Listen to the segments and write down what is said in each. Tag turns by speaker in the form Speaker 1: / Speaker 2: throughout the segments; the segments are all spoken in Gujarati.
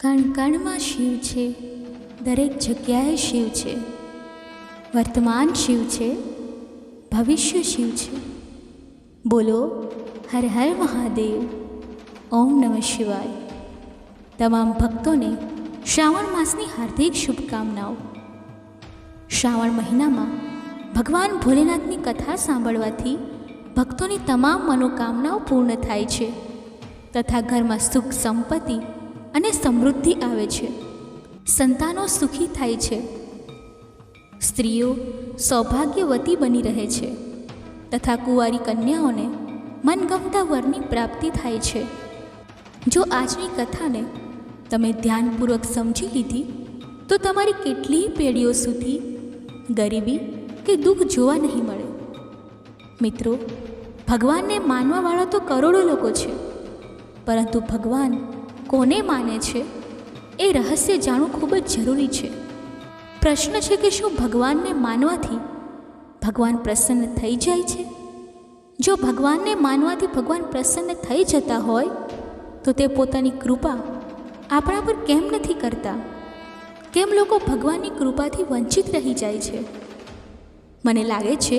Speaker 1: કણ કણમાં શિવ છે, દરેક જગ્યાએ શિવ છે. વર્તમાન શિવ છે, ભવિષ્ય શિવ છે. બોલો હર હર મહાદેવ. ઓમ નમઃ શિવાય. તમામ ભક્તોને શ્રાવણ માસની હાર્દિક શુભકામનાઓ. શ્રાવણ મહિનામાં ભગવાન ભોલેનાથની કથા સાંભળવાથી ભક્તોની તમામ મનોકામનાઓ પૂર્ણ થાય છે તથા ઘરમાં સુખ સંપત્તિ અને સમૃદ્ધિ આવે છે. સંતાનો સુખી થાય છે. સ્ત્રીઓ સૌભાગ્યવતી બની રહે છે તથા કુંવારી કન્યાઓને મનગમતા વરની પ્રાપ્તિ થાય છે. જો આજની કથાને તમે ધ્યાનપૂર્વક સમજી લીધી તો તમારી કેટલીય પેઢીઓ સુધી ગરીબી કે દુઃખ જોવા નહીં મળે. મિત્રો, ભગવાનને માનવાવાળા તો કરોડો લોકો છે, પરંતુ ભગવાન કોને માને છે એ રહસ્ય જાણવું ખૂબ જ જરૂરી છે. પ્રશ્ન છે કે શું ભગવાનને માનવાથી ભગવાન પ્રસન્ન થઈ જાય છે? જો ભગવાનને માનવાથી ભગવાન પ્રસન્ન થઈ જતા હોય તો તે પોતાની કૃપા આપણા પર કેમ નથી કરતા? કેમ લોકો ભગવાનની કૃપાથી વંચિત રહી જાય છે? મને લાગે છે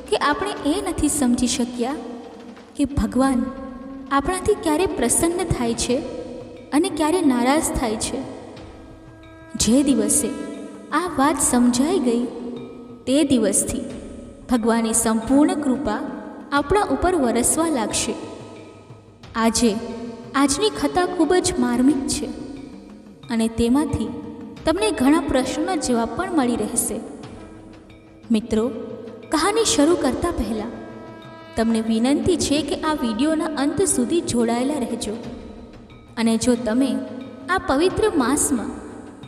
Speaker 1: કે આપણે એ નથી સમજી શક્યા કે ભગવાન આપણાથી ક્યારે પ્રસન્ન થાય છે અને ક્યારે નારાજ થાય છે. જે દિવસે આ વાત સમજાઈ ગઈ તે દિવસથી ભગવાનની સંપૂર્ણ કૃપા આપણા ઉપર વરસવા લાગશે. આજની કથા ખૂબ જ માર્મિક છે અને તેમાંથી તમને ઘણા પ્રશ્નોના જવાબ પણ મળી રહેશે. મિત્રો, કહાની શરૂ કરતાં પહેલાં તમને વિનંતી છે કે આ વિડીયોના અંત સુધી જોડાયેલા રહેજો. અને જો તમે આ પવિત્ર માસમાં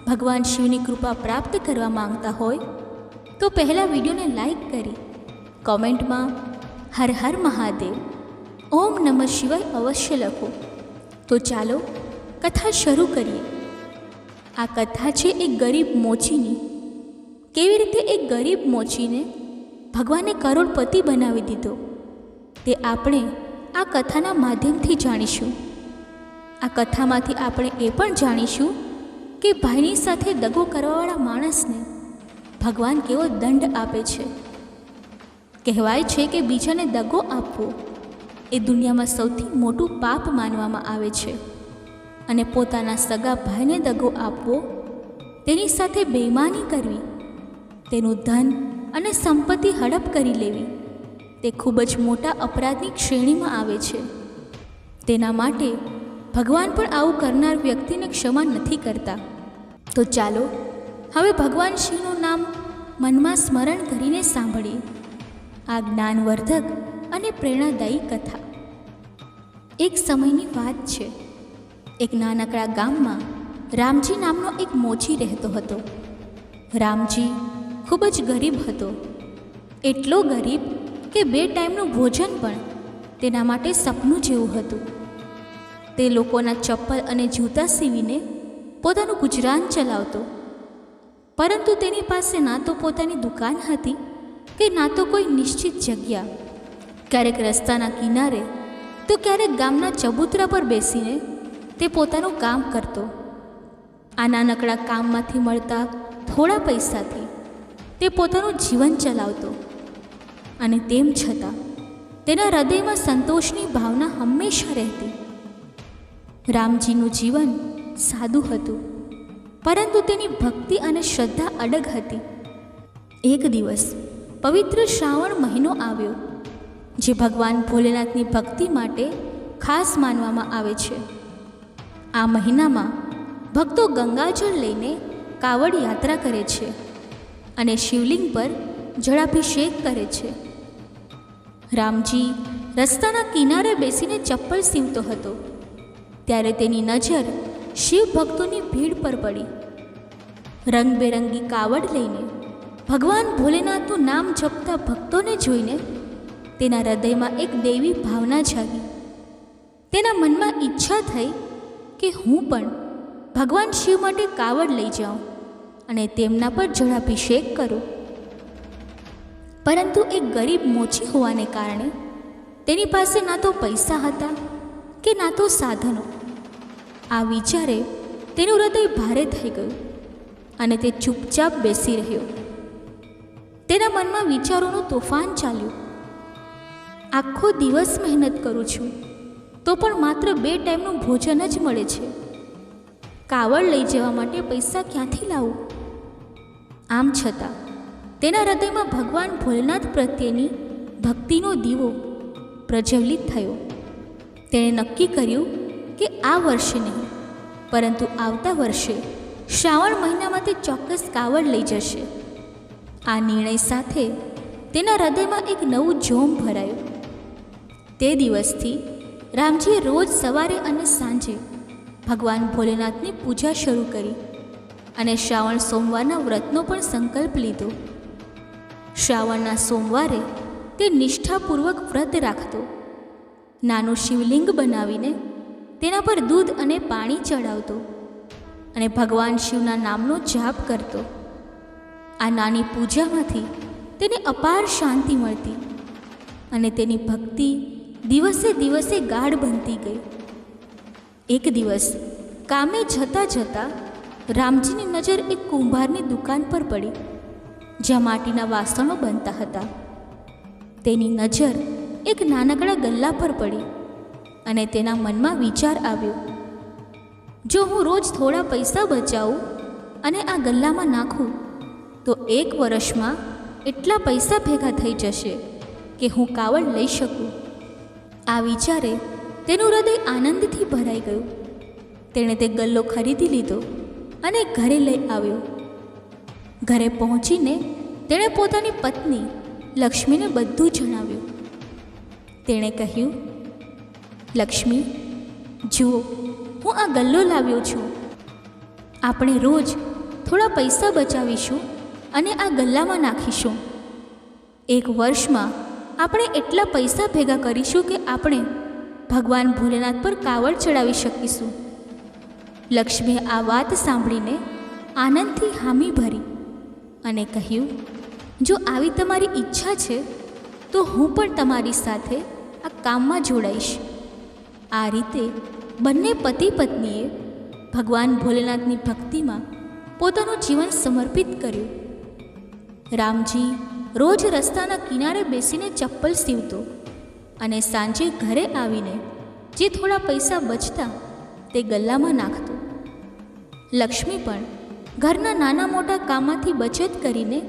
Speaker 1: ભગવાન શિવની કૃપા પ્રાપ્ત કરવા માંગતા હોય તો પહેલાં વિડીયોને લાઈક કરી કોમેન્ટમાં હર હર મહાદેવ, ઓમ નમઃ શિવાય અવશ્ય લખો. તો ચાલો કથા શરૂ કરીએ. આ કથા છે એક ગરીબ મોચીની. કેવી રીતે એક ગરીબ મોચીને ભગવાને કરોડપતિ બનાવી દીધો તે આપણે આ કથાના માધ્યમથી જાણીશું. આ કથામાંથી આપણે એ પણ જાણીશું કે ભાઈની સાથે દગો કરવાવાળા માણસને ભગવાન કેવો દંડ આપે છે. કહેવાય છે કે બીજાને દગો આપવો એ દુનિયામાં સૌથી મોટું પાપ માનવામાં આવે છે અને પોતાના સગા ભાઈને દગો આપવો, તેની સાથે બેઈમાની કરવી, તેનું ધન અને સંપત્તિ હડપ કરી લેવી તે ખૂબ જ મોટા અપરાધની શ્રેણીમાં આવે છે. તેના માટે ભગવાન પણ આવું કરનાર વ્યક્તિને ક્ષમા નથી કરતા. તો ચાલો હવે ભગવાન શિવનું નામ મનમાં સ્મરણ કરીને સાંભળીએ આ જ્ઞાનવર્ધક અને પ્રેરણાદાયી કથા. એક સમયની વાત છે. એક નાનકડા ગામમાં રામજી નામનો એક મોચી રહેતો હતો. રામજી ખૂબ જ ગરીબ હતો. એટલો ગરીબ કે 2 ટાઈમનું ભોજન પણ તેના માટે સપનું જેવું હતું. તે લોકોના ચપ્પલ અને જૂતા સીવીને પોતાનું ગુજરાન ચલાવતો, પરંતુ તેની પાસે ના તો પોતાની દુકાન હતી કે ના તો કોઈ નિશ્ચિત જગ્યા. ક્યારેક રસ્તાના કિનારે તો ક્યારેક ગામના ચબૂતરા પર બેસીને તે પોતાનું કામ કરતો. આ નાનકડા કામમાંથી મળતા થોડા પૈસાથી તે પોતાનું જીવન ચલાવતો અને તેમ છતાં તેના હૃદયમાં સંતોષની ભાવના હંમેશા રહેતી. રામજીનું જીવન સાદું હતું, પરંતુ તેની ભક્તિ અને શ્રદ્ધા અડગ હતી. એક દિવસ પવિત્ર શ્રાવણ મહિનો આવ્યો, જે ભગવાન ભોલેનાથની ભક્તિ માટે ખાસ માનવામાં આવે છે. આ મહિનામાં ભક્તો ગંગાજળ લઈને કાવડ યાત્રા કરે છે અને શિવલિંગ પર જળાભિષેક કરે છે. રામજી રસ્તાના કિનારે બેસીને ચપ્પલ સીવતો હતો ત્યારે તેની નજર શિવ ભક્તોની ભીડ પર પડી. રંગબેરંગી કાવડ લઈને ભગવાન ભોલેનાથનું નામ જપતા ભક્તોને જોઈને તેના હૃદયમાં એક દૈવી ભાવના જાગી. તેના મનમાં ઈચ્છા થઈ કે હું પણ ભગવાન શિવ માટે કાવડ લઈ જાઉં અને તેમના પર જળાભિષેક કરું. પરંતુ એક ગરીબ મોચી હોવાને કારણે તેની પાસે ના તો પૈસા હતા કે ના તો સાધનો. આ વિચારે તેનું હૃદય ભારે થઈ ગયું અને તે ચૂપચાપ બેસી રહ્યો. તેના મનમાં વિચારોનું તોફાન ચાલ્યું. આખો દિવસ મહેનત કરું છું તો પણ માત્ર 2 ટાઈમનું ભોજન જ મળે છે. કાવડ લઈ જવા માટે પૈસા ક્યાંથી લાવું? આમ છતાં તેના હૃદયમાં ભગવાન ભોલેનાથ પ્રત્યેની ભક્તિનો દીવો પ્રજ્વલિત થયો. તેણે નક્કી કર્યું કે આ વર્ષે નહીં, પરંતુ આવતા વર્ષે શ્રાવણ મહિનામાં તે ચોક્કસ કાવડ લઈ જશે. આ નિર્ણય સાથે તેના હૃદયમાં એક નવું જોમ ભરાયું. તે દિવસથી રામજીએ રોજ સવારે અને સાંજે ભગવાન ભોલેનાથની પૂજા શરૂ કરી અને શ્રાવણ સોમવારના વ્રતનો પણ સંકલ્પ લીધો. શ્રાવણના સોમવારે તે નિષ્ઠાપૂર્વક વ્રત રાખતો. નાનું શિવલિંગ બનાવીને તેના પર દૂધ અને પાણી ચડાવતો અને ભગવાન શિવના નામનો જાપ કરતો. આ નાની પૂજામાંથી તેને અપાર શાંતિ મળતી અને તેની ભક્તિ દિવસે દિવસે ગાઢ બનતી ગઈ. એક દિવસ કામે જતાં જતાં રામજીની નજર એક કુંભારની દુકાન પર પડી, જ્યાં માટીના વાસણો બનતા હતા. તેની નજર એક નાનકડા ગલ્લા પર પડી અને તેના મનમાં વિચાર આવ્યો, જો હું રોજ થોડા પૈસા બચાવું અને આ ગલ્લામાં નાખું તો 1 વર્ષમાં એટલા પૈસા ભેગા થઈ જશે કે હું કાવડ લઈ શકું. આ વિચારે તેનું હૃદય આનંદથી ભરાઈ ગયું. તેણે તે ગલ્લો ખરીદી લીધો અને ઘરે લઈ આવ્યો. ઘરે પહોંચીને તેણે પોતાની પત્ની લક્ષ્મીને બધું જણાવ્યું. તેણે કહ્યું, લક્ષ્મી, જુઓ, હું આ ગલ્લો લાવ્યો છું. આપણે રોજ થોડા પૈસા બચાવીશું અને આ ગલ્લામાં નાખીશું. 1 વર્ષમાં આપણે એટલા પૈસા ભેગા કરીશું કે આપણે ભગવાન ભોલેનાથ પર કાવડ ચડાવી શકીશું. લક્ષ્મીએ આ વાત સાંભળીને આનંદથી હામી ભરી અને કહ્યું, જો આવી તમારી ઈચ્છા છે તો હું પણ તમારી સાથે આ કામમાં જોડાઈશ. આ રીતે બંને પતિ પત્નીએ ભગવાન ભોલેનાથની ભક્તિમાં પોતાનું જીવન સમર્પિત કર્યું. રામજી રોજ રસ્તાના કિનારે બેસીને ચપ્પલ સીવતો અને સાંજે ઘરે આવીને જે થોડા પૈસા બચતા તે ગલ્લામાં નાખતો. લક્ષ્મી પણ ઘરના નાના મોટા કામમાંથી બચત કરીને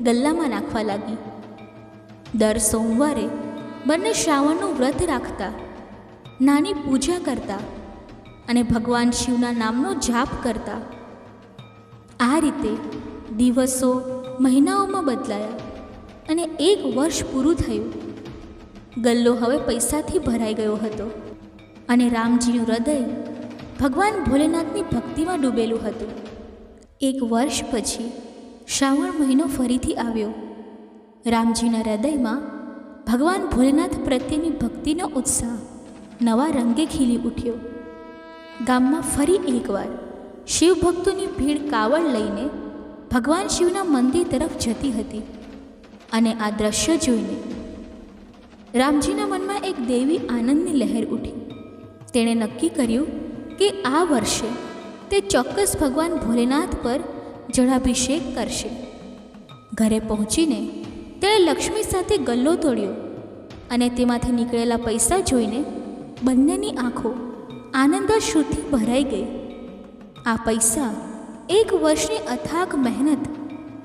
Speaker 1: ગલ્લામાં નાખવા લાગી. દર સોમવારે બંને શ્રાવણનું વ્રત રાખતા, નાની પૂજા કરતા અને ભગવાન શિવના નામનો જાપ કરતા. આ રીતે દિવસો મહિનાઓમાં બદલાયા અને 1 વર્ષ પૂરું થયું. ગલ્લો હવે પૈસાથી ભરાઈ ગયો હતો અને રામજીનું હૃદય ભગવાન ભોલેનાથની ભક્તિમાં ડૂબેલું હતું. 1 વર્ષ પછી શ્રાવણ મહિનો ફરીથી આવ્યો. રામજીના હૃદયમાં ભગવાન ભોલેનાથ પ્રત્યેની ભક્તિનો ઉત્સાહ નવા રંગે ખીલી ઉઠ્યો. ગામમાં ફરી એકવાર શિવભક્તોની ભીડ કાવડ લઈને ભગવાન શિવના મંદિર તરફ જતી હતી અને આ દ્રશ્ય જોઈને રામજીના મનમાં એક દૈવી આનંદની લહેર ઉઠી. તેણે નક્કી કર્યું કે આ વર્ષે તે ચોક્કસ ભગવાન ભોલેનાથ પર જળાભિષેક કરશે. ઘરે પહોંચીને તેણે લક્ષ્મી સાથે ગલ્લો તોડ્યો અને તેમાંથી નીકળેલા પૈસા જોઈને બંનેની આંખો આનંદાશ્રુથી ભરાઈ ગઈ. આ પૈસા 1 વર્ષની અથાગ મહેનત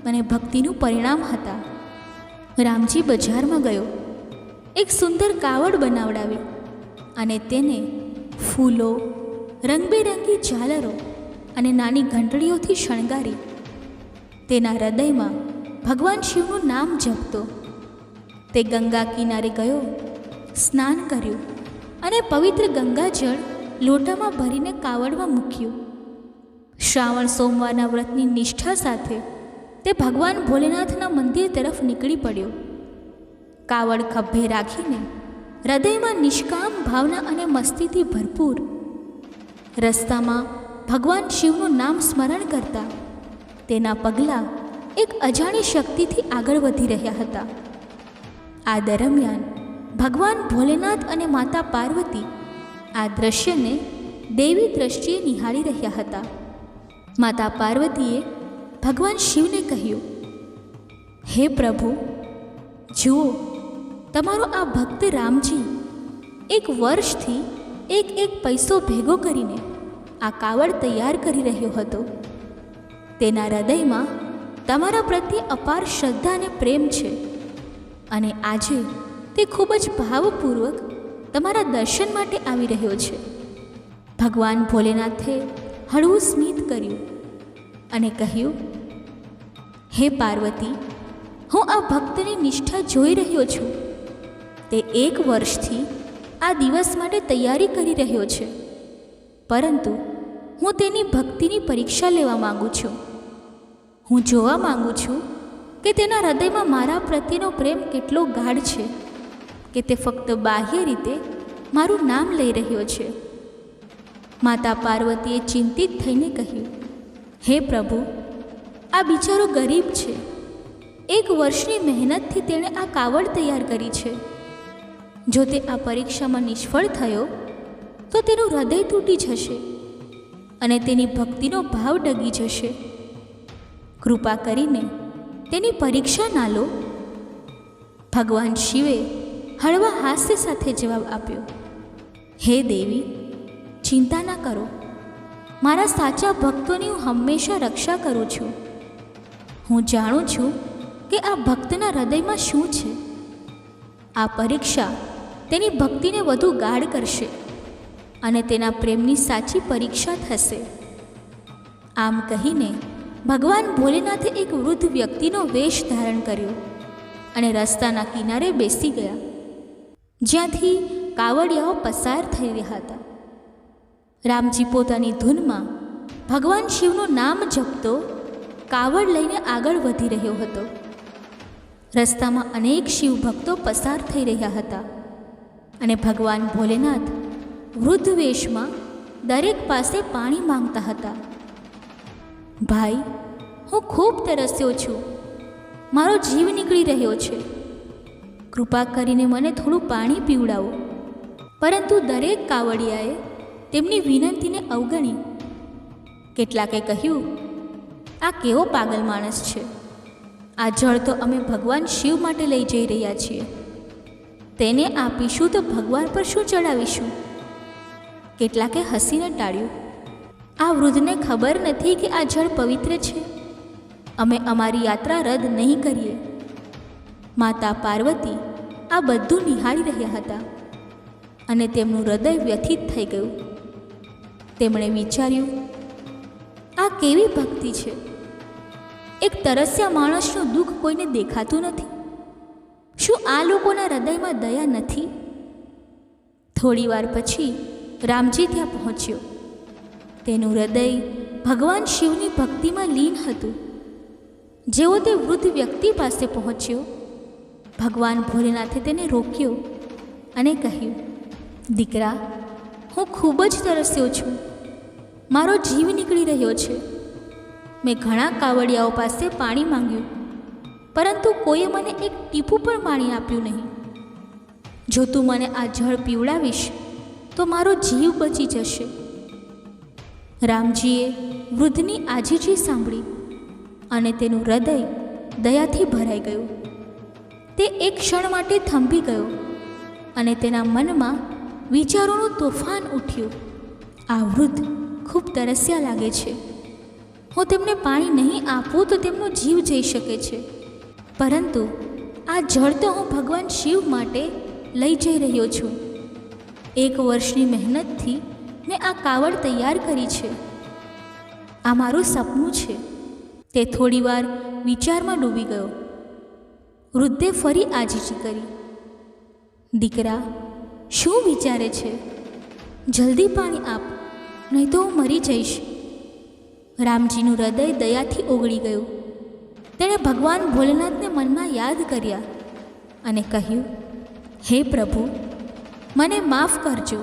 Speaker 1: અને ભક્તિનું પરિણામ હતા. રામજી બજારમાં ગયો, એક સુંદર કાવડ બનાવડાવી અને તેને ફૂલો, રંગબેરંગી ઝાલરો અને નાની ઘંટડીઓથી શણગારી. તેના હૃદયમાં ભગવાન શિવનું નામ જપતો. તે ગંગા કિનારે ગયો, સ્નાન કર્યું અને પવિત્ર ગંગાજળ લોટામાં ભરીને કાવડમાં મૂક્યું. શ્રાવણ સોમવારના વ્રતની નિષ્ઠા સાથે તે ભગવાન ભોલેનાથના મંદિર તરફ નીકળી પડ્યો. કાવડ ખભે રાખીને હૃદયમાં નિષ્કામ ભાવના અને મસ્તીથી ભરપૂર રસ્તામાં ભગવાન શિવનું નામ સ્મરણ કરતા તેના પગલાં એક અજાણી શક્તિથી આગળ વધી રહ્યા હતા. આ દરમિયાન ભગવાન ભોલેનાથ અને માતા પાર્વતી આ દ્રશ્યને દૈવી દ્રષ્ટિએ નિહાળી રહ્યા હતા. માતા પાર્વતીએ ભગવાન શિવને કહ્યું, હે પ્રભુ, જુઓ, તમારો આ ભક્ત રામજી 1 વર્ષથી એક પૈસો ભેગો કરીને આ કાવડ તૈયાર કરી રહ્યો હતો. તેના હૃદયમાં તમારા પ્રત્યે અપાર શ્રદ્ધા અને પ્રેમ છે અને આજે તે ખૂબ જ ભાવપૂર્વક તમારા દર્શન માટે આવી રહ્યો છે. ભગવાન ભોલેનાથે હળવું સ્મિત કર્યું અને કહ્યું, હે પાર્વતી, હું આ ભક્તની નિષ્ઠા જોઈ રહ્યો છું. તે 1 વર્ષથી આ દિવસ માટે તૈયારી કરી રહ્યો છે, પરંતુ હું તેની ભક્તિની પરીક્ષા લેવા માગું છું. હું જોવા માગું છું કે તેના હૃદયમાં મારા પ્રત્યેનો પ્રેમ કેટલો ગાઢ છે કે તે ફક્ત બાહ્ય રીતે મારું નામ લઈ રહ્યો છે. માતા પાર્વતીએ ચિંતિત થઈને કહ્યું, હે પ્રભુ, આ બિચારો ગરીબ છે. 1 વર્ષની મહેનતથી તેણે આ કાવડ તૈયાર કરી છે. જો તે આ પરીક્ષામાં નિષ્ફળ થયો તો તેનું હૃદય તૂટી જશે અને તેની ભક્તિનો ભાવ ડગી જશે. કૃપા કરીને તેની પરીક્ષા ના લો. ભગવાન શિવે હળવા હાસ્ય સાથે જવાબ આપ્યો, હે દેવી, ચિંતા ના કરો. મારા સાચા ભક્તોની હું હંમેશા રક્ષા કરું છું. હું જાણું છું કે આ ભક્તના હૃદયમાં શું છે. આ પરીક્ષા તેની ભક્તિને વધુ ગાઢ કરશે અને તેના પ્રેમની સાચી પરીક્ષા થશે. આમ કહીને ભગવાન ભોલેનાથે એક વૃદ્ધ વ્યક્તિનો વેશ ધારણ કર્યો અને રસ્તાના કિનારે બેસી ગયા, જ્યાંથી કાવડિયાઓ પસાર થઈ રહ્યા હતા. રામજી પોતાની ધૂનમાં ભગવાન શિવનું નામ જપતો કાવડ લઈને આગળ વધી રહ્યો હતો. રસ્તામાં અનેક શિવભક્તો પસાર થઈ રહ્યા હતા અને ભગવાન ભોલેનાથ વૃદ્ધ વેશમાં દરેક પાસે પાણી માંગતા હતા. ભાઈ, હું ખૂબ તરસ્યો છું. મારો જીવ નીકળી રહ્યો છે. કૃપા કરીને મને થોડું પાણી પીવડાવો. પરંતુ દરેક કાવડિયાએ તેમની વિનંતીને અવગણી. કેટલાકે કહ્યું, આ કેવો પાગલ માણસ છે. આ જળ તો અમે ભગવાન શિવ માટે લઈ જઈ રહ્યા છીએ. તેને આપીશું તો ભગવાન પર શું ચડાવીશું? કેટલાકે હસીને ટાળ્યું. આ વૃદ્ધને ખબર નથી કે આ જળ પવિત્ર છે. અમે અમારી યાત્રા રદ નહીં કરીએ. માતા પાર્વતી આ બધું નિહાળી રહ્યા હતા અને તેમનું હૃદય વ્યથિત થઈ ગયું. તેમણે વિચાર્યું, આ કેવી ભક્તિ છે. એક તરસ્યા માણસનું દુઃખ કોઈને દેખાતું નથી. શું આ લોકોના હૃદયમાં દયા નથી? થોડી વાર પછી રામજી ત્યાં પહોંચ્યો. તેનું હૃદય ભગવાન શિવની ભક્તિમાં લીન હતું. જેવો તે વૃદ્ધ વ્યક્તિ પાસે પહોંચ્યો, ભગવાન ભોલેનાથે તેને રોક્યો અને કહ્યું, દીકરા, હું ખૂબ જ તરસ્યો છું. મારો જીવ નીકળી રહ્યો છે. મેં ઘણા કાવડિયાઓ પાસે પાણી માંગ્યું, પરંતુ કોઈએ મને એક ટીપું પણ પાણી આપ્યું નહીં. જો તું મને આ જળ પીવડાવીશ તો મારો જીવ બચી જશે. રામજીએ વૃદ્ધની આજીજી સાંભળી અને તેનું હૃદય દયાથી ભરાઈ ગયું. તે એક ક્ષણ માટે થંભી ગયો અને તેના મનમાં વિચારોનું તોફાન ઉઠ્યું. આ વૃદ્ધ ખૂબ તરસ્યા લાગે છે. હું તેમને પાણી નહીં આપું તો તેમનો જીવ જઈ શકે છે. પરંતુ આ જળ તો હું ભગવાન શિવ માટે લઈ જઈ રહ્યો છું. 1 વર્ષની મહેનતથી મેં આ કાવડ તૈયાર કરી છે. આ મારું સપનું છે. તે થોડીવાર વિચારમાં ડૂબી ગયો. વૃદ્ધે ફરી આજીજી કરી. દીકરા, શું વિચારે છે? જલ્દી પાણી આપ, નહીં તો હું મરી જઈશ. રામજીનું હૃદય દયાથી ઓગળી ગયું. તેણે ભગવાન ભોલેનાથને મનમાં યાદ કર્યા અને કહ્યું, હે પ્રભુ, મને માફ કરજો.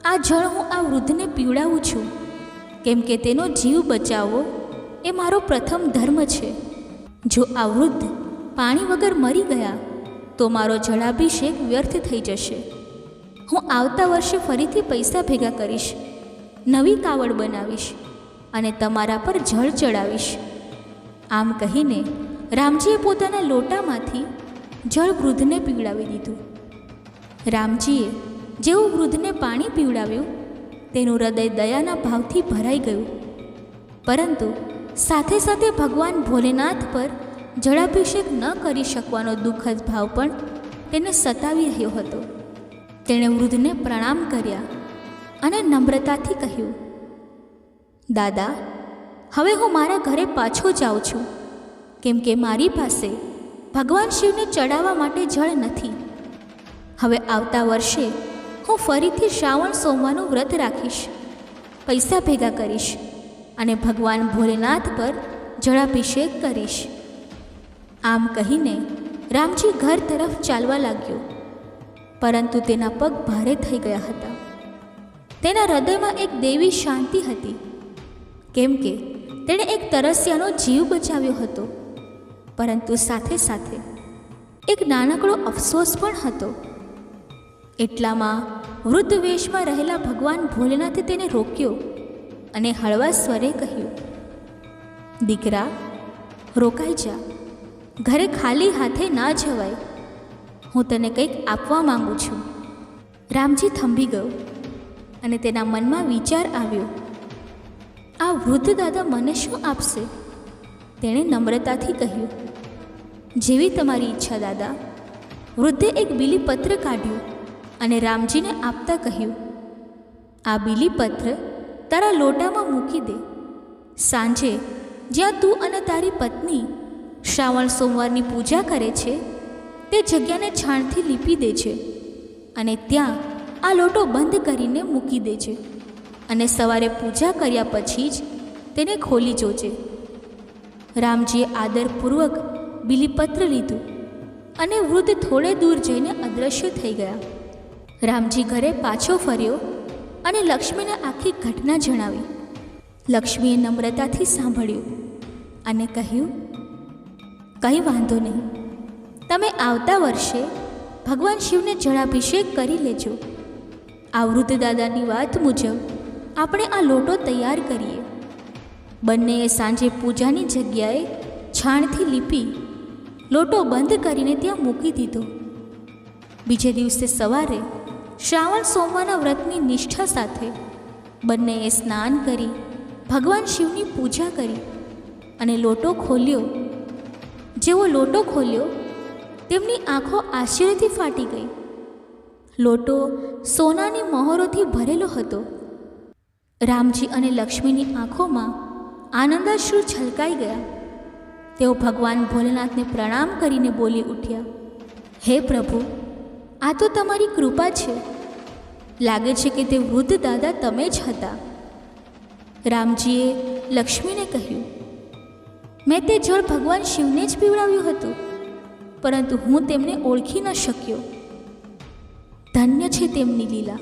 Speaker 1: આ જળ હું આ વૃદ્ધને પીવડાવું છું, કેમ કે તેનો જીવ બચાવવો એ મારો પ્રથમ ધર્મ છે. જો આ વૃદ્ધ પાણી વગર મરી ગયા તો મારો જળાભિષેક વ્યર્થ થઈ જશે. હું આવતા વર્ષે ફરીથી પૈસા ભેગા કરીશ, નવી કાવડ બનાવીશ અને તમારા પર જળ ચડાવીશ. આમ કહીને રામજીએ પોતાના લોટામાંથી જળ વૃદ્ધને પીવડાવી દીધું. રામજીએ જેવું વૃદ્ધને પાણી પીવડાવ્યું તેનું હૃદય દયાના ભાવથી ભરાઈ ગયું. પરંતુ સાથે સાથે ભગવાન ભોલેનાથ પર જળાભિષેક ન કરી શકવાનો દુઃખદ ભાવ પણ તેને સતાવી રહ્યો હતો. તેણે વૃદ્ધને પ્રણામ કર્યા અને નમ્રતાથી કહ્યું, દાદા, હવે હું મારા ઘરે પાછો જાઉં છું, કેમ કે મારી પાસે ભગવાન શિવને ચડાવવા માટે જળ નથી. હવે આવતા વર્ષે હું ફરીથી શ્રાવણ સોમવારનું વ્રત રાખીશ, પૈસા ભેગા કરીશ અને ભગવાન ભોલેનાથ પર જળાભિષેક કરીશ. આમ કહીને રામજી ઘર તરફ ચાલવા લાગ્યો, પરંતુ તેના પગ ભારે થઈ ગયા હતા. તેના હૃદયમાં એક દૈવી શાંતિ હતી, કેમ કે તેણે એક તરસ્યાનો જીવ બચાવ્યો હતો. પરંતુ સાથે સાથે એક નાનકડો અફસોસ પણ હતો. એટલામાં વૃદ્ધ વેશમાં રહેલા ભગવાન ભોલેનાથે તેને રોક્યો અને હળવા સ્વરે કહ્યું, દીકરા, રોકાઈ જા, ઘરે ખાલી હાથે ના જવાય, હું તને કંઈક આપવા માંગુ છું. રામજી થંભી ગયો અને તેના મનમાં વિચાર આવ્યો, આ વૃદ્ધ દાદા મને શું આપશે? તેણે નમ્રતાથી કહ્યું, જેવી તમારી ઈચ્છા દાદા. વૃદ્ધે એક બીલીપત્ર કાઢ્યું અને રામજીને આપતા કહ્યું, આ બીલીપત્ર તારા લોટામાં મૂકી દે. સાંજે જ્યાં તું અને તારી પત્ની શ્રાવણ સોમવારની પૂજા કરે છે તે જગ્યાને છાણથી લીપી દેજે અને ત્યાં આ લોટો બંધ કરીને મૂકી દેજે અને સવારે પૂજા કર્યા પછી જ તેને ખોલી જોજે. રામજીએ આદરપૂર્વક બીલીપત્ર લીધું અને વૃદ્ધ થોડે દૂર જઈને અદૃશ્ય થઈ ગયા. રામજી ઘરે પાછો ફર્યો અને લક્ષ્મીને આખી ઘટના જણાવી. લક્ષ્મીએ નમ્રતાથી સાંભળ્યું અને કહ્યું, કંઈ વાંધો નહીં, તમે આવતા વર્ષે ભગવાન શિવને જળાભિષેક કરી લેજો. આ વૃદ્ધ દાદાની વાત મુજબ આપણે આ લોટો તૈયાર કરીએ. બંનેએ સાંજે પૂજાની જગ્યાએ છાણથી લીપી લોટો બંધ કરીને ત્યાં મૂકી દીધો. બીજે દિવસે સવારે શ્રાવણ સોમવારના વ્રતની નિષ્ઠા સાથે બંનેએ સ્નાન કરી ભગવાન શિવની પૂજા કરી અને લોટો ખોલ્યો. જેવો લોટો ખોલ્યો તેમની આંખો આશ્ચર્યથી ફાટી ગઈ. લોટો સોનાની મહોરોથી ભરેલો હતો. રામજી અને લક્ષ્મીની આંખોમાં આનંદાશ્રુ છલકાઈ ગયા. તેઓ ભગવાન ભોલેનાથને પ્રણામ કરીને બોલી ઉઠ્યા, હે પ્રભુ, આ તો તમારી કૃપા છે. લાગે છે કે તે વૃદ્ધ દાદા તમે જ હતા. રામજીએ લક્ષ્મીને કહ્યું, મેં તે જળ ભગવાન શિવને જ પીવડાવ્યું હતું, પરંતુ હું તેમને ઓળખી ન શક્યો. ધન્ય છે તેમની લીલા.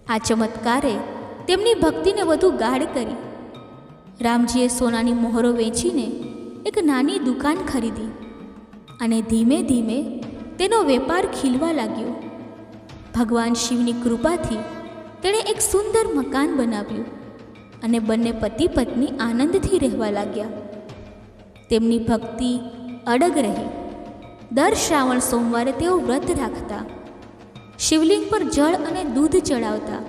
Speaker 1: આ ચમત્કારે તેમની ભક્તિને વધુ ગાઢ કરી. રામજીએ સોનાની મોહરો વેચીને એક નાની દુકાન ખરીદી અને ધીમે ધીમે તેનો વેપાર ખીલવા લાગ્યો. ભગવાન શિવની કૃપાથી તેણે એક સુંદર મકાન બનાવ્યું અને બંને પતિ પત્ની આનંદથી રહેવા લાગ્યા. તેમની ભક્તિ અડગ રહી. દર શ્રાવણ સોમવારે તેઓ વ્રત રાખતા, શિવલિંગ પર જળ અને દૂધ ચડાવતા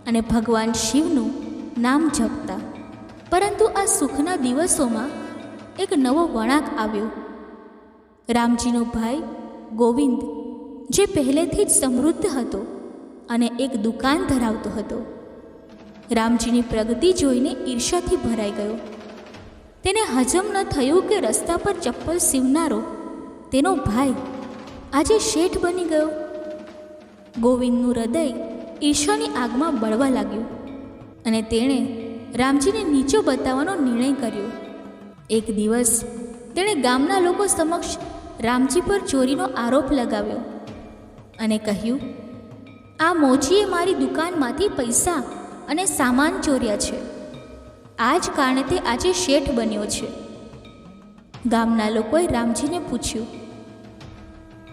Speaker 1: અને ભગવાન શિવનું નામ જપતા. પરંતુ આ સુખના દિવસોમાં એક નવો વળાંક આવ્યો. રામજીનો ભાઈ ગોવિંદ, જે પહેલેથી જ સમૃદ્ધ હતો અને એક દુકાન ધરાવતો હતો, રામજીની પ્રગતિ જોઈને ઈર્ષ્યાથી ભરાઈ ગયો. તેને હજમ ન થયું કે રસ્તા પર ચપ્પલ સીવનારો તેનો ભાઈ આજે શેઠ બની ગયો. ગોવિંદનું હૃદય ઈર્ષ્યાની આગમાં બળવા લાગ્યું અને તેણે રામજીને નીચો બતાવવાનો નિર્ણય કર્યો. એક દિવસ તેણે ગામના લોકો સમક્ષ રામજી પર ચોરીનો આરોપ લગાવ્યો અને કહ્યું, આ મોચીએ મારી દુકાનમાંથી પૈસા અને સામાન ચોર્યા છે. આ જ કારણે તે આજે શેઠ બન્યો છે. ગામના લોકોએ રામજીને પૂછ્યું,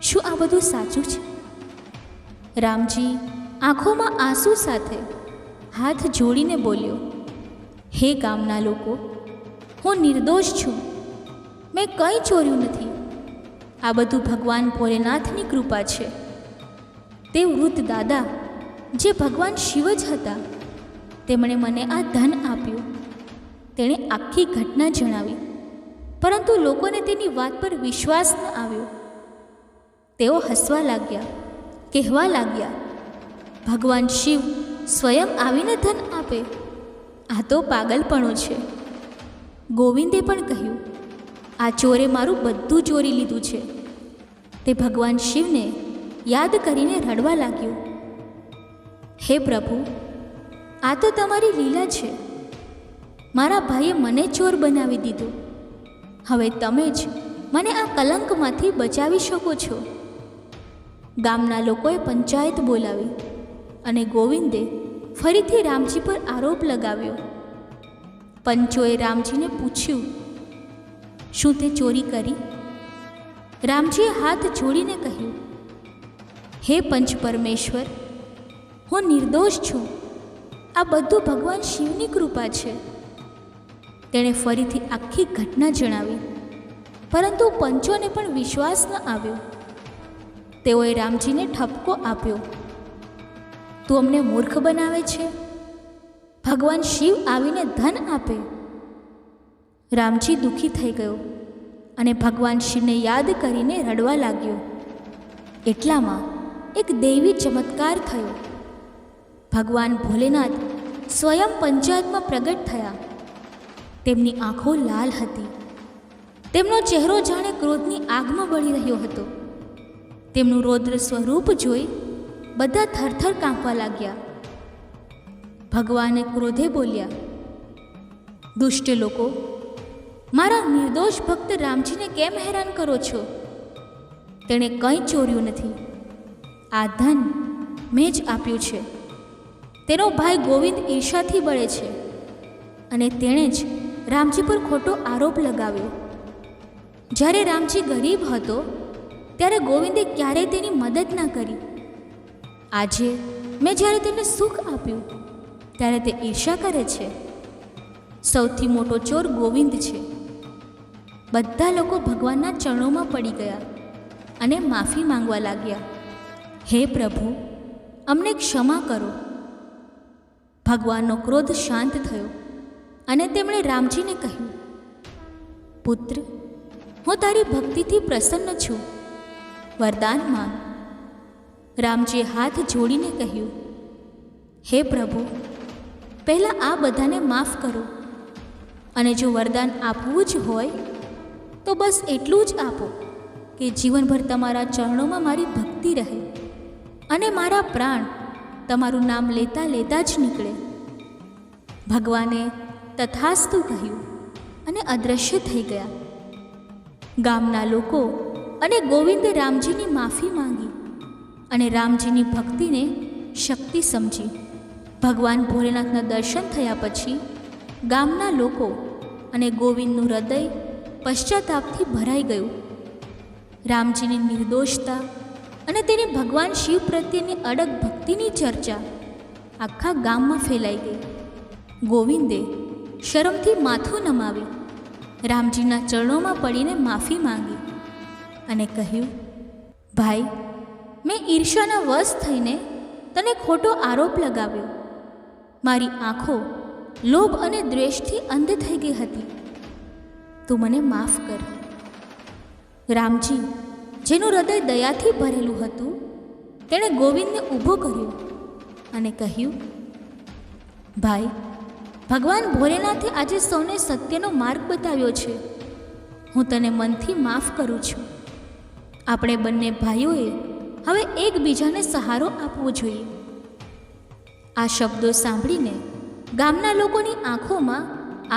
Speaker 1: શું આ બધું સાચું છે? રામજી આંખોમાં આંસુ સાથે હાથ જોડીને બોલ્યો, હે ગામના લોકો, હું નિર્દોષ છું, મેં કંઈ ચોર્યું નથી. આ બધું ભગવાન ભોલેનાથની કૃપા છે. તે વૃદ્ધ દાદા જે ભગવાન શિવ જ હતા, તેમણે મને આ ધન આપ્યું. તેણે આખી ઘટના જણાવી, પરંતુ લોકોને તેની વાત પર વિશ્વાસ ન આવ્યો. તેઓ હસવા લાગ્યા, કહેવા લાગ્યા, ભગવાન શિવ સ્વયં આવીને ધન આપે, આ તો પાગલપણો છે. ગોવિંદે પણ કહ્યું, આ ચોરે મારું બધું ચોરી લીધું છે. તે ભગવાન શિવને યાદ કરીને રડવા લાગ્યો. હે પ્રભુ, આ તો તમારી લીલા છે. મારા ભાઈએ મને ચોર બનાવી દીધો. હવે તમે જ મને આ કલંકમાંથી બચાવી શકો છો. ગામના લોકોએ પંચાયત બોલાવી અને ગોવિંદે ફરીથી રામજી પર આરોપ લગાવ્યો. પંચોએ રામજીને પૂછ્યું, શું તે ચોરી કરી? રામજીએ હાથ જોડીને કહ્યું, હે પંચ પરમેશ્વર, હું નિર્દોષ છું. આ બધું ભગવાન શિવની કૃપા છે. તેણે ફરીથી આખી ઘટના જણાવી, પરંતુ પંચોને પણ વિશ્વાસ ન આવ્યો. તેઓએ રામજીને ઠપકો આપ્યો, તું અમને મૂર્ખ બનાવે છે? ભગવાન શિવ આવીને ધન આપે. રામજી દુઃખી થઈ ગયો અને ભગવાન શિવને યાદ કરીને રડવા લાગ્યો. એટલામાં એક દૈવી ચમત્કાર થયો. ભગવાન ભોલેનાથ સ્વયં પંચાયતમાં પ્રગટ થયા. તેમની આંખો લાલ હતી. તેમનો ચહેરો જાણે ક્રોધની આગમાં બળી રહ્યો હતો. તેમનું રૌદ્ર સ્વરૂપ જોઈ બધા થરથર કાંપવા લાગ્યા. ભગવાને ક્રોધે બોલ્યા, દુષ્ટ લોકો, મારા નિર્દોષ ભક્ત રામજીને કેમ હેરાન કરો છો? તેણે કંઈ ચોર્યું નથી. આ ધન મેં જ આપ્યું છે. તેનો ભાઈ ગોવિંદ ઈર્ષાથી બળે છે અને તેણે જ રામજી પર ખોટો આરોપ લગાવ્યો. જ્યારે રામજી ગરીબ હતો ત્યારે ગોવિંદે ક્યારેય તેની મદદ ના કરી. આજે મેં જ્યારે તેને સુખ આપ્યું ત્યારે તે ઈર્ષા કરે છે. સૌથી મોટો ચોર ગોવિંદ છે. બધા લોકો ભગવાનના ચરણોમાં પડી ગયા અને માફી માંગવા લાગ્યા. હે પ્રભુ, અમને ક્ષમા કરો. ભગવાનનો ક્રોધ શાંત થયો અને તેમણે રામજીને કહ્યું, પુત્ર, હું તારી ભક્તિથી પ્રસન્ન છું. વરદાન માંગ. રામજીએ હાથ જોડીને કહ્યું, હે પ્રભુ, પહેલાં આ બધાને માફ કરો, અને જો વરદાન આપવું જ હોય તો બસ એટલું જ આપો કે જીવનભર તમારા ચરણોમાં મારી ભક્તિ રહે અને મારા પ્રાણ તમારું નામ લેતા લેતા જ નીકળે. ભગવાને તથાસ્તુ કહ્યું અને અદૃશ્ય થઈ ગયા. ગામના લોકો અને ગોવિંદે રામજીની માફી માંગી અને રામજીની ભક્તિને શક્તિ સમજી. ભગવાન ભોલેનાથના દર્શન થયા પછી ગામના લોકો અને ગોવિંદનું હૃદય પશ્ચાતાપથી ભરાઈ ગયું. રામજીની નિર્દોષતા અને તેની ભગવાન શિવ પ્રત્યેની અડગ ભક્તિની ચર્ચા આખા ગામમાં ફેલાઈ ગઈ. ગોવિંદે શરમથી માથું નમાવી રામજીના ચરણોમાં પડીને માફી માંગી અને કહ્યું, ભાઈ, મેં ઈર્ષાના વશ થઈને તને ખોટો આરોપ લગાવ્યો. મારી આંખો લોભ અને દ્વેષથી અંધ થઈ ગઈ હતી. તું મને માફ કર. રામજી, જેનું હૃદય દયાથી ભરેલું હતું, તેણે ગોવિંદને ઊભો કર્યો અને કહ્યું, ભાઈ, ભગવાન ભોલેનાથે આજે સૌને સત્યનો માર્ગ બતાવ્યો છે. હું તને મનથી માફ કરું છું. આપણે બંને ભાઈઓએ હવે એકબીજાને સહારો આપવો જોઈએ. આ શબ્દો સાંભળીને ગામના લોકોની આંખોમાં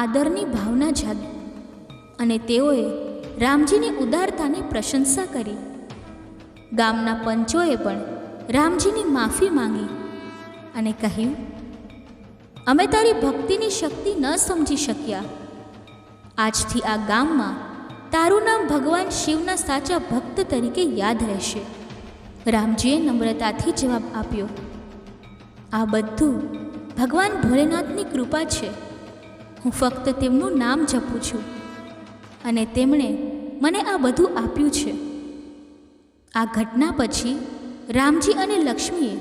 Speaker 1: આદરની ભાવના જાગી અને તેઓએ રામજીની ઉદારતાની પ્રશંસા કરી. ગામના પંચોએ પણ રામજીની માફી માંગી અને કહ્યું, અમે તારી ભક્તિની શક્તિ ન સમજી શક્યા. આજથી આ ગામમાં તારું નામ ભગવાન શિવના સાચા ભક્ત તરીકે યાદ રહેશે. રામજીએ નમ્રતાથી જવાબ આપ્યો, આ બધું ભગવાન ભોલેનાથની કૃપા છે. હું ફક્ત તેમનું નામ જપું છું અને તેમણે મને આ બધું આપ્યું છે. આ ઘટના પછી રામજી અને લક્ષ્મીએ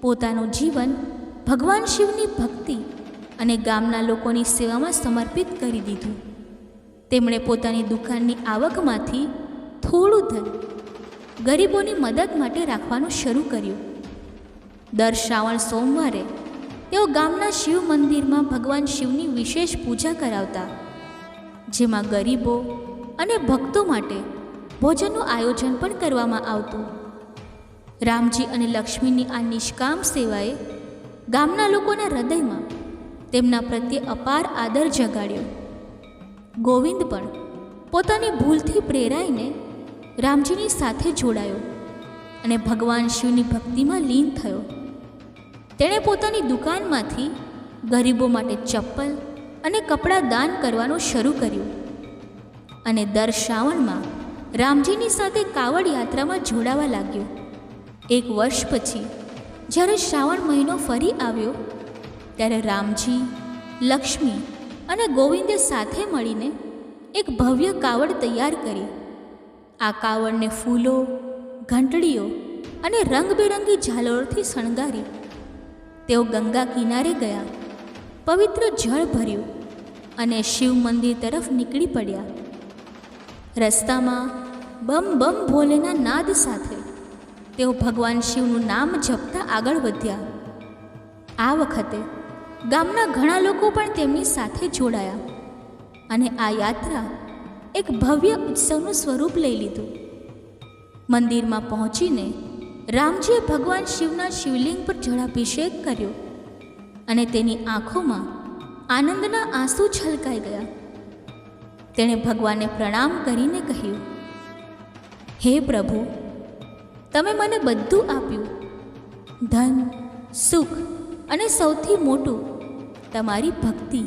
Speaker 1: પોતાનું જીવન ભગવાન શિવની ભક્તિ અને ગામના લોકોની સેવામાં સમર્પિત કરી દીધું. તેમણે પોતાની દુકાનની આવકમાંથી થોડું ધન ગરીબોની મદદ માટે રાખવાનું શરૂ કર્યું. દર શ્રાવણ સોમવારે તેઓ ગામના શિવ મંદિરમાં ભગવાન શિવની વિશેષ પૂજા કરાવતા, જેમાં ગરીબો અને ભક્તો માટે ભોજનનું આયોજન પણ કરવામાં આવતું. રામજી અને લક્ષ્મીની આ નિષ્કામ સેવાએ ગામના લોકોના હૃદયમાં તેમના પ્રત્યે અપાર આદર જગાડ્યો. ગોવિંદ પણ પોતાની ભૂલથી પ્રેરાઈને રામજીની સાથે જોડાયો અને ભગવાન શિવની ભક્તિમાં લીન થયો. તેણે પોતાની દુકાનમાંથી ગરીબો માટે ચપ્પલ અને કપડાં દાન કરવાનું શરૂ કર્યું અને દર શ્રાવણમાં રામજીની સાથે કાવડ યાત્રામાં જોડાવા લાગ્યો. એક વર્ષ પછી જ્યારે શ્રાવણ મહિનો ફરી આવ્યો ત્યારે રામજી, લક્ષ્મી અને ગોવિંદે સાથે મળીને એક ભવ્ય કાવડ તૈયાર કરી. આ કાવડને ફૂલો, ઘંટડીઓ અને રંગબેરંગી ઝાલરોથી શણગારી તેઓ ગંગા કિનારે ગયા, પવિત્ર જળ ભર્યું અને શિવ મંદિર તરફ નીકળી પડ્યા. રસ્તામાં બમ બમ ભોલેના નાદ સાથે તેઓ ભગવાન શિવનું નામ જપતા આગળ વધ્યા. આ વખતે ગામના ઘણા લોકો પણ તેમની સાથે જોડાયા અને આ યાત્રા એક ભવ્ય ઉત્સવનું સ્વરૂપ લઈ લીધું. મંદિરમાં પહોંચીને રામજીએ ભગવાન શિવના શિવલિંગ પર જળાભિષેક કર્યો અને તેની આંખોમાં આનંદના આંસુ છલકાઈ ગયા. તેણે ભગવાનને પ્રણામ કરીને કહ્યું, હે પ્રભુ, તમે મને બધું આપ્યું, ધન, સુખ અને સૌથી મોટું તમારી ભક્તિ.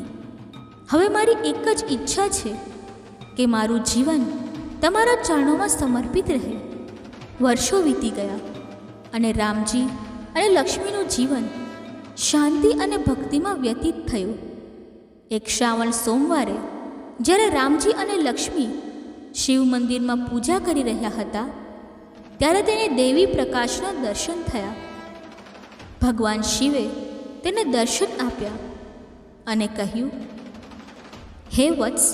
Speaker 1: હવે મારી એક જ ઈચ્છા છે કે મારું જીવન તમારા ચરણોમાં સમર્પિત રહે. વર્ષો વીતી ગયા અને રામજી અને લક્ષ્મીનું જીવન શાંતિ અને ભક્તિમાં વ્યતીત થયું. એક શ્રાવણ સોમવારે જ્યારે રામજી અને લક્ષ્મી શિવ મંદિરમાં પૂજા કરી રહ્યા હતા ત્યારે તેને દેવી પ્રકાશના દર્શન થયા. ભગવાન શિવે તેને દર્શન આપ્યા અને કહ્યું, હે વત્સ,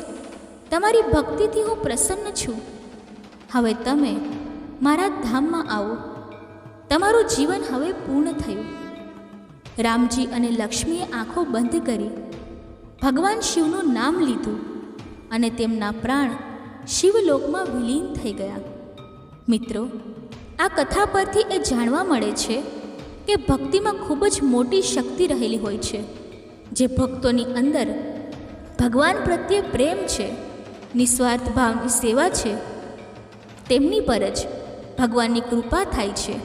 Speaker 1: તમારી ભક્તિથી હું પ્રસન્ન છું. હવે તમે મારા ધામમાં આવો. તમારું જીવન હવે પૂર્ણ થયું. રામજી અને લક્ષ્મીએ આંખો બંધ કરી ભગવાન શિવનું નામ લીધું અને તેમના પ્રાણ શિવલોકમાં વિલીન થઈ ગયા. મિત્રો, આ કથા પરથી એ જાણવા મળે છે કે ભક્તિમાં ખૂબ જ મોટી શક્તિ રહેલી હોય છે. જે ભક્તોની અંદર ભગવાન પ્રત્યે પ્રેમ છે, નિસ્વાર્થ ભાવની સેવા છે, તેમની પર જ ભગવાનની કૃપા થાય છે.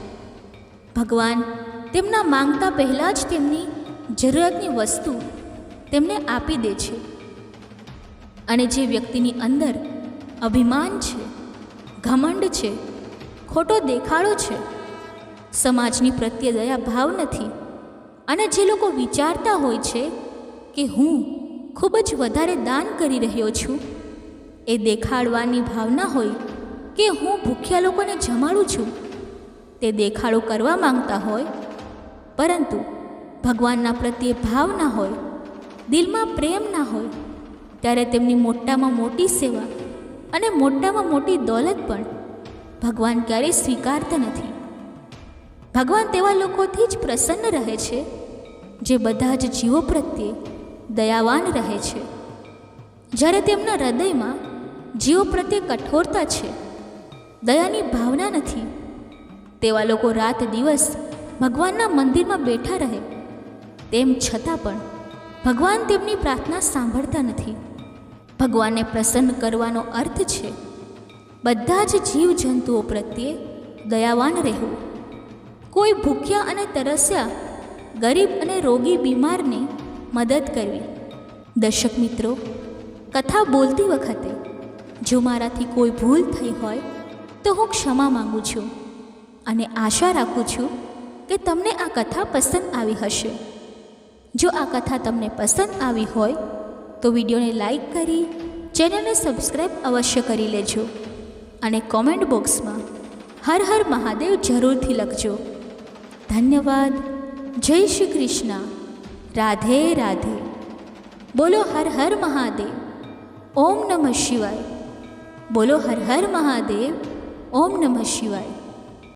Speaker 1: ભગવાન તેમના માંગતા પહેલાં જ તેમની જરૂરિયાતની વસ્તુ તેમને આપી દે છે. અને જે વ્યક્તિની અંદર અભિમાન છે, ઘમંડ છે, ખોટો દેખાડો છે, સમાજની પ્રત્યે દયા ભાવ નથી અને જે લોકો વિચારતા હોય છે કે હું ખૂબ જ વધારે દાન કરી રહ્યો છું, એ દેખાડવાની ભાવના હોય કે હું ભૂખ્યા લોકોને જમાડું છું, તે દેખાડો કરવા માંગતા હોય પરંતુ ભગવાનના પ્રત્યે ભાવ ના હોય, દિલમાં પ્રેમ ના હોય, ત્યારે તેમની મોટામાં મોટી સેવા અને મોટામાં મોટી દોલત પણ ભગવાન ક્યારેય સ્વીકારતા નથી. ભગવાન તેવા લોકોથી જ પ્રસન્ન રહે છે જે બધા જ જીવો પ્રત્યે દયાવાન રહે છે. જ્યારે તેમના હૃદયમાં જીવો પ્રત્યે કઠોરતા છે, દયાની ભાવના નથી, તેવા લોકો રાત દિવસ ભગવાનના મંદિરમાં બેઠા રહે તેમ છતાં પણ ભગવાન તેમની પ્રાર્થના સાંભળતા નથી. ભગવાનને પ્રસન્ન કરવાનો અર્થ છે બધા જ જીવજંતુઓ પ્રત્યે દયાવાન રહેવું. કોઈ ભૂખ્યા અને તરસ્યા, ગરીબ અને રોગી બીમારને મદદ કરવી. દર્શક મિત્રો, કથા બોલતી વખતે જો મારાથી કોઈ ભૂલ થઈ હોય તો હું ક્ષમા માગું છું અને આશા રાખું છું કે તમને આ કથા પસંદ આવી હશે. જો આ કથા તમને પસંદ આવી હોય તો વિડીયોને લાઈક કરી ચેનલને સબસ્ક્રાઈબ અવશ્ય કરી લેજો અને કોમેન્ટ બોક્સમાં હર હર મહાદેવ જરૂરથી લખજો. ધન્યવાદ. જય શ્રી કૃષ્ણ. રાધે રાધે. બોલો હર હર મહાદેવ. ઓમ નમઃ શિવાય. બોલો હર હર મહાદેવ. ઓમ નમઃ શિવાય.